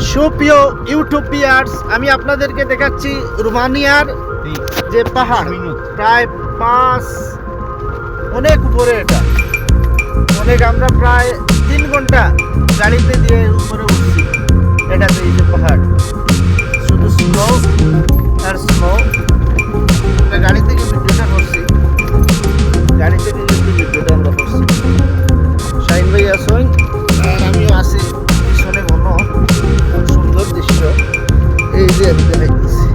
সুপ্রিয় ইউটিউবিয়ার্স, আমি আপনাদেরকে দেখাচ্ছি রোমানিয়ার যে পাহাড়, প্রায় অনেক উপরে। এটা অনেক, আমরা প্রায় 3 ঘন্টা গাড়িতে দিয়ে উপরে উঠছি। এটাতে এই যে পাহাড়, শুধু স্নো আর স্নো। গাড়ি থেকে ভিডিওটা করছি, গাড়ি থেকে কিন্তু ভিডিওটা আমরা করছি। শাহিন ভাই আসুন আর আমিও আছি পিছনে। মনো খুব সুন্দর দৃশ্য। এই যে আমি দেখাইতেছি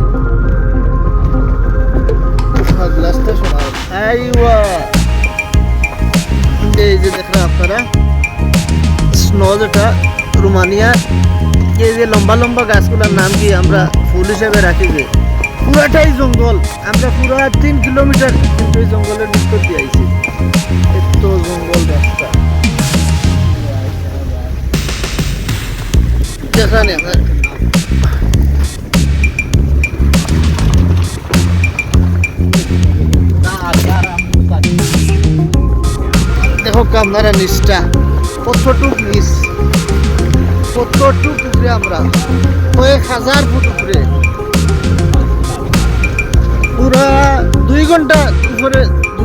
গ্লাসটা শোনা। এই যে দেখলাম আপনারা স্নো, যেটা রোমানিয়া। এই যে লম্বা লম্বা গাছগুলোর নাম কি আমরা ফুল হিসেবে রাখি, যে পুরাটাই জঙ্গল। আমরা পুরো 3 কিলোমিটার কিন্তু এই জঙ্গলের ভিতর দিয়ে আইছি। এত জঙ্গল রাস্তা দেখা নেই। দেখো আপনারা নিচটা কতটুক নিচ, কতটুক উপরে। আমরা 1000 ফুট উপরে, পুরা 2 ঘন্টা উপরে,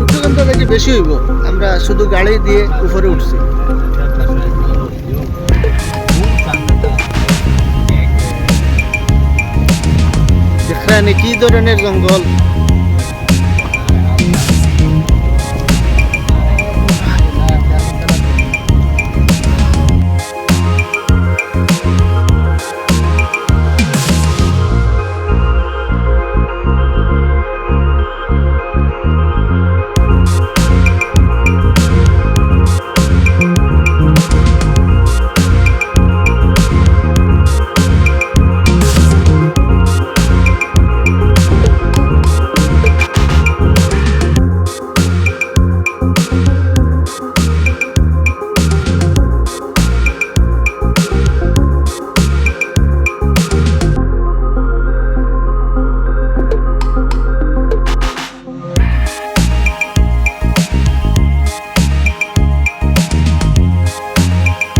2 ঘন্টা থেকে বেশি হইব। আমরা শুধু গাড়ি দিয়ে উপরে উঠছি। দেখেন কি ধরনের জঙ্গল।